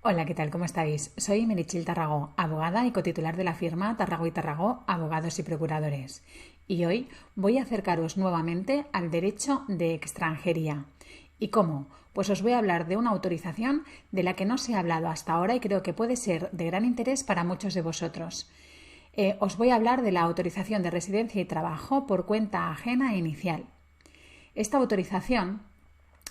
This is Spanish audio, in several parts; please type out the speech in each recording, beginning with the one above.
Hola, ¿qué tal? ¿Cómo estáis? Soy Meritxell Tarragó, abogada y cotitular de la firma Tarragó y Tarragó, Abogados y Procuradores. Y hoy voy a acercaros nuevamente al derecho de extranjería. ¿Y cómo? Pues os voy a hablar de una autorización de la que no se ha hablado hasta ahora y creo que puede ser de gran interés para muchos de vosotros. Os voy a hablar de la autorización de residencia y trabajo por cuenta ajena inicial. Esta autorización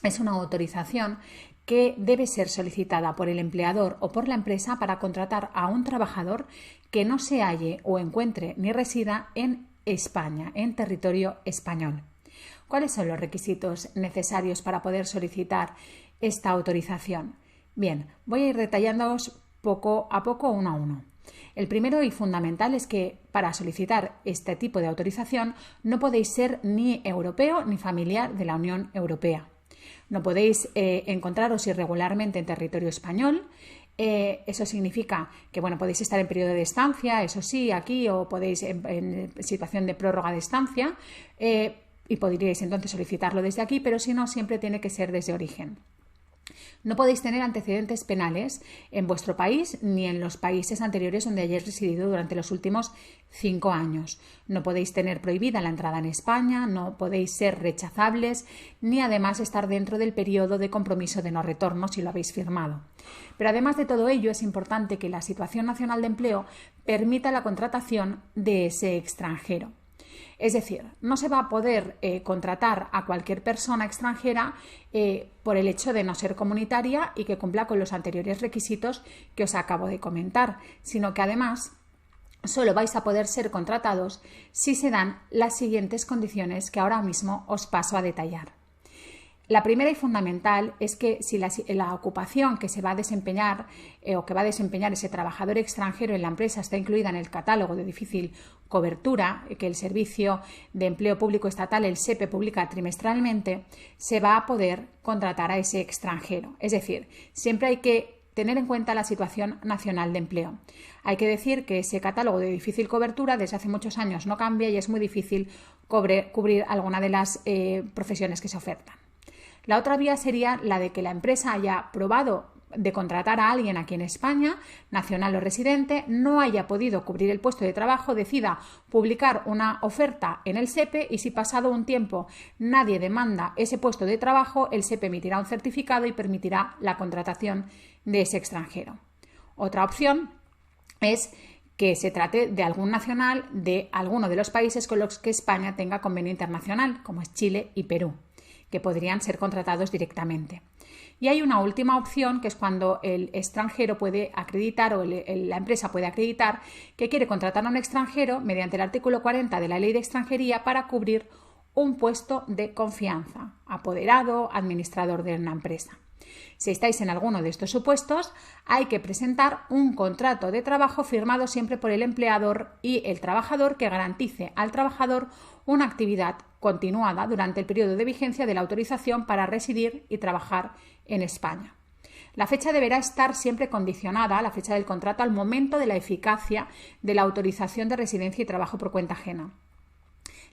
es una autorización que debe ser solicitada por el empleador o por la empresa para contratar a un trabajador que no se halle o encuentre ni resida en España, en territorio español. ¿Cuáles son los requisitos necesarios para poder solicitar esta autorización? Bien, voy a ir detallándoos poco a poco, uno a uno. El primero y fundamental es que para solicitar este tipo de autorización no podéis ser ni europeo ni familiar de la Unión Europea. No podéis encontraros irregularmente en territorio español. Eso significa que podéis estar en periodo de estancia, eso sí, aquí, o podéis en situación de prórroga de estancia y podríais entonces solicitarlo desde aquí, pero si no, siempre tiene que ser desde origen. No podéis tener antecedentes penales en vuestro país ni en los países anteriores donde hayáis residido durante los últimos 5 años. No podéis tener prohibida la entrada en España, no podéis ser rechazables ni además estar dentro del periodo de compromiso de no retorno si lo habéis firmado. Pero además de todo ello es importante que la situación nacional de empleo permita la contratación de ese extranjero. Es decir, no se va a poder contratar a cualquier persona extranjera por el hecho de no ser comunitaria y que cumpla con los anteriores requisitos que os acabo de comentar, sino que además solo vais a poder ser contratados si se dan las siguientes condiciones que ahora mismo os paso a detallar. La primera y fundamental es que si la ocupación que se va a desempeñar o que va a desempeñar ese trabajador extranjero en la empresa está incluida en el catálogo de difícil cobertura que el Servicio de Empleo Público Estatal, el SEPE, publica trimestralmente, se va a poder contratar a ese extranjero. Es decir, siempre hay que tener en cuenta la situación nacional de empleo. Hay que decir que ese catálogo de difícil cobertura desde hace muchos años no cambia y es muy difícil cubrir alguna de las profesiones que se ofertan. La otra vía sería la de que la empresa haya probado de contratar a alguien aquí en España, nacional o residente, no haya podido cubrir el puesto de trabajo, decida publicar una oferta en el SEPE y si pasado un tiempo nadie demanda ese puesto de trabajo, el SEPE emitirá un certificado y permitirá la contratación de ese extranjero. Otra opción es que se trate de algún nacional de alguno de los países con los que España tenga convenio internacional, como es Chile y Perú, que podrían ser contratados directamente. Y hay una última opción, que es cuando el extranjero puede acreditar o la empresa puede acreditar que quiere contratar a un extranjero mediante el artículo 40 de la Ley de Extranjería para cubrir un puesto de confianza, apoderado, administrador de una empresa. Si estáis en alguno de estos supuestos, hay que presentar un contrato de trabajo firmado siempre por el empleador y el trabajador que garantice al trabajador una actividad continuada durante el periodo de vigencia de la autorización para residir y trabajar en España. La fecha deberá estar siempre condicionada a la fecha del contrato al momento de la eficacia de la autorización de residencia y trabajo por cuenta ajena.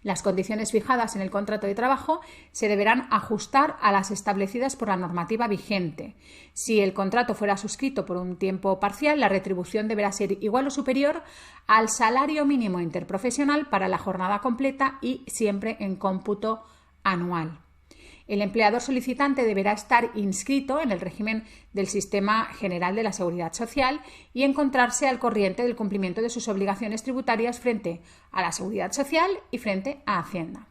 Las condiciones fijadas en el contrato de trabajo se deberán ajustar a las establecidas por la normativa vigente. Si el contrato fuera suscrito por un tiempo parcial, la retribución deberá ser igual o superior al salario mínimo interprofesional para la jornada completa y siempre en cómputo anual. El empleador solicitante deberá estar inscrito en el régimen del Sistema General de la Seguridad Social y encontrarse al corriente del cumplimiento de sus obligaciones tributarias frente a la Seguridad Social y frente a Hacienda.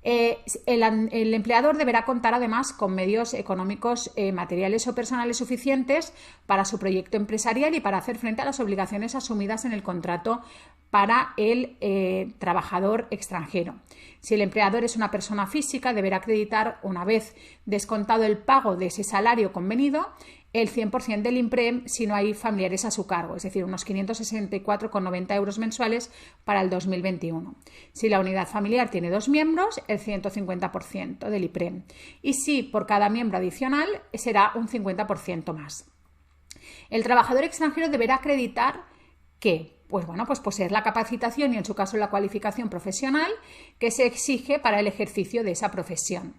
El empleador deberá contar además con medios económicos, materiales o personales suficientes para su proyecto empresarial y para hacer frente a las obligaciones asumidas en el contrato para el trabajador extranjero. Si el empleador es una persona física, deberá acreditar, una vez descontado el pago de ese salario convenido, el 100% del IMPREM si no hay familiares a su cargo, es decir, unos 564,90 euros mensuales para el 2021. Si la unidad familiar tiene 2 miembros, el 150% del IPREM. Y si por cada miembro adicional será un 50% más. El trabajador extranjero deberá acreditar que poseer la capacitación y en su caso la cualificación profesional que se exige para el ejercicio de esa profesión.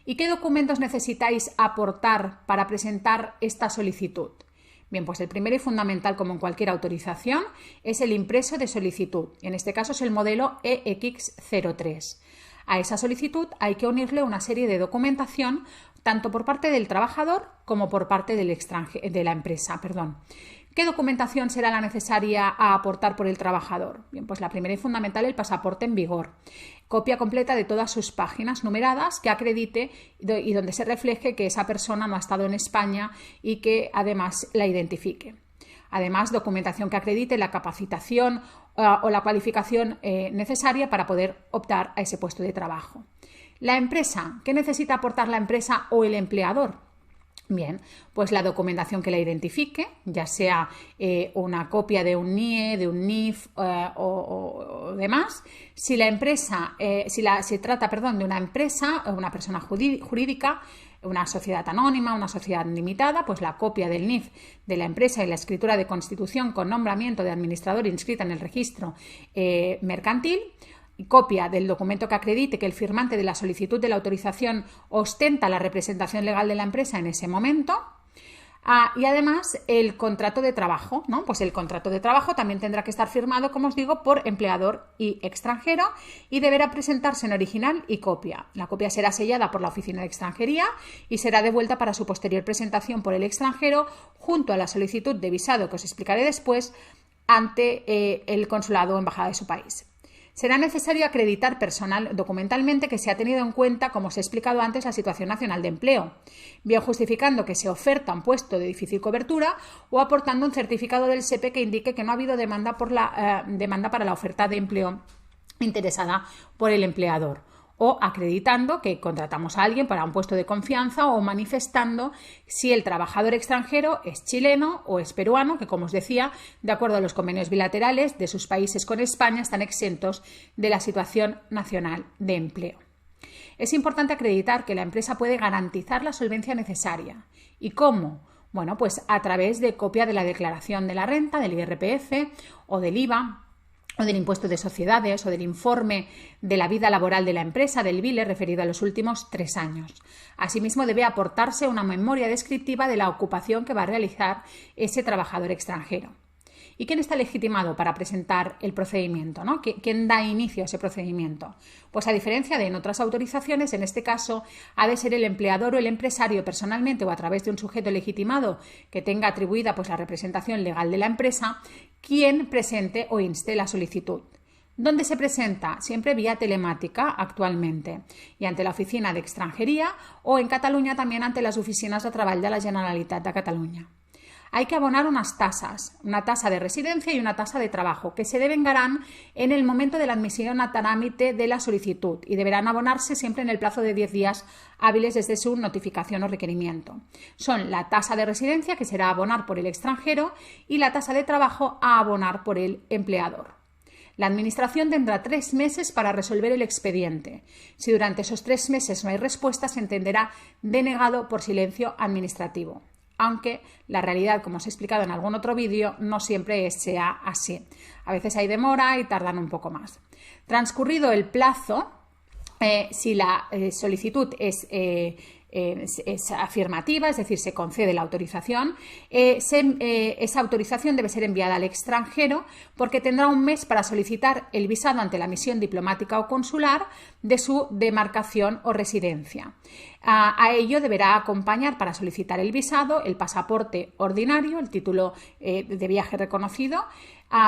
¿Y qué documentos necesitáis aportar para presentar esta solicitud? Bien, pues el primero y fundamental, como en cualquier autorización, es el impreso de solicitud. En este caso es el modelo EX03. A esa solicitud hay que unirle una serie de documentación, tanto por parte del trabajador como por parte de la empresa. ¿Qué documentación será la necesaria a aportar por el trabajador? Bien, pues la primera y fundamental, el pasaporte en vigor. Copia completa de todas sus páginas numeradas que acredite y donde se refleje que esa persona no ha estado en España y que además la identifique. Además, documentación que acredite la capacitación o la cualificación necesaria para poder optar a ese puesto de trabajo. La empresa, ¿qué necesita aportar la empresa o el empleador? Bien, pues la documentación que la identifique, ya sea una copia de un NIE, de un NIF o demás. Si la empresa, se trata de una empresa o una persona jurídica, una sociedad anónima, una sociedad limitada, pues la copia del NIF de la empresa y la escritura de constitución con nombramiento de administrador inscrita en el registro mercantil. Copia del documento que acredite que el firmante de la solicitud de la autorización ostenta la representación legal de la empresa en ese momento. Y además el contrato de trabajo, ¿no? Pues el contrato de trabajo también tendrá que estar firmado, como os digo, por empleador y extranjero y deberá presentarse en original y copia. La copia será sellada por la Oficina de Extranjería y será devuelta para su posterior presentación por el extranjero junto a la solicitud de visado que os explicaré después ante el consulado o embajada de su país. Será necesario acreditar documentalmente que se ha tenido en cuenta, como os he explicado antes, la situación nacional de empleo, bien justificando que se oferta un puesto de difícil cobertura o aportando un certificado del SEPE que indique que no ha habido demanda para la oferta de empleo interesada por el empleador, o acreditando que contratamos a alguien para un puesto de confianza o manifestando si el trabajador extranjero es chileno o es peruano, que, como os decía, de acuerdo a los convenios bilaterales de sus países con España, están exentos de la situación nacional de empleo. Es importante acreditar que la empresa puede garantizar la solvencia necesaria. ¿Y cómo? Bueno, pues a través de copia de la declaración de la renta, del IRPF o del IVA, o del impuesto de sociedades o del informe de la vida laboral de la empresa, del BILE, referido a los últimos 3 años. Asimismo, debe aportarse una memoria descriptiva de la ocupación que va a realizar ese trabajador extranjero. ¿Y quién está legitimado para presentar el procedimiento, ¿no? ¿Quién da inicio a ese procedimiento? Pues a diferencia de en otras autorizaciones, en este caso ha de ser el empleador o el empresario personalmente o a través de un sujeto legitimado que tenga atribuida pues la representación legal de la empresa, quien presente o inste la solicitud. ¿Dónde se presenta? Siempre vía telemática actualmente y ante la Oficina de Extranjería o en Cataluña también ante las oficinas de treball de la Generalitat de Cataluña. Hay que abonar unas tasas, una tasa de residencia y una tasa de trabajo, que se devengarán en el momento de la admisión a trámite de la solicitud y deberán abonarse siempre en el plazo de 10 días hábiles desde su notificación o requerimiento. Son la tasa de residencia, que será a abonar por el extranjero, y la tasa de trabajo a abonar por el empleador. La Administración tendrá 3 meses para resolver el expediente. Si durante esos 3 meses no hay respuesta, se entenderá denegado por silencio administrativo. Aunque la realidad, como os he explicado en algún otro vídeo, no siempre sea así. A veces hay demora y tardan un poco más. Transcurrido el plazo, si la solicitud es afirmativa, es decir, se concede la autorización, esa autorización debe ser enviada al extranjero porque tendrá un mes para solicitar el visado ante la misión diplomática o consular de su demarcación o residencia. A ello deberá acompañar para solicitar el visado el pasaporte ordinario, el título de viaje reconocido,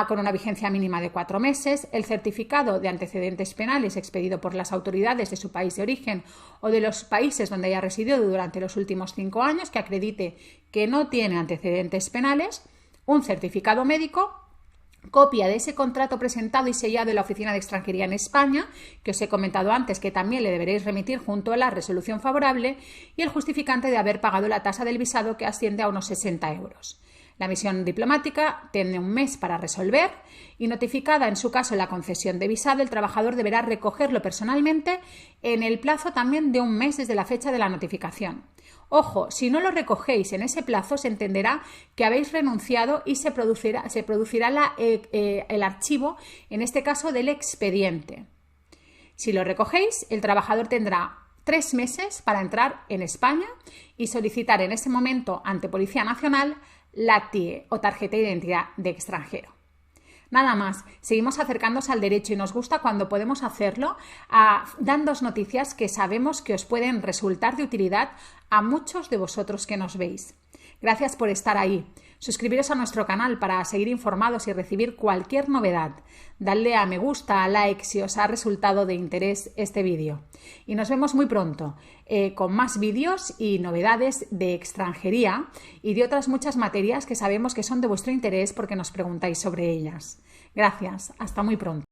con una vigencia mínima de 4 meses, el certificado de antecedentes penales expedido por las autoridades de su país de origen o de los países donde haya residido durante los últimos 5 años que acredite que no tiene antecedentes penales, un certificado médico, copia de ese contrato presentado y sellado en la Oficina de Extranjería en España, que os he comentado antes que también le deberéis remitir junto a la resolución favorable, y el justificante de haber pagado la tasa del visado, que asciende a unos 60 euros. La misión diplomática tiene un mes para resolver y, notificada en su caso la concesión de visado, el trabajador deberá recogerlo personalmente en el plazo también de un mes desde la fecha de la notificación. Ojo, si no lo recogéis en ese plazo, se entenderá que habéis renunciado y se producirá el archivo, en este caso del expediente. Si lo recogéis, el trabajador tendrá 3 meses para entrar en España y solicitar en ese momento ante Policía Nacional la TIE o tarjeta de identidad de extranjero. Nada más, seguimos acercándonos al derecho y nos gusta cuando podemos hacerlo dándoos noticias que sabemos que os pueden resultar de utilidad a muchos de vosotros que nos veis. Gracias por estar ahí. Suscribiros a nuestro canal para seguir informados y recibir cualquier novedad. Dadle a me gusta, a like si os ha resultado de interés este vídeo. Y nos vemos muy pronto con más vídeos y novedades de extranjería y de otras muchas materias que sabemos que son de vuestro interés porque nos preguntáis sobre ellas. Gracias, hasta muy pronto.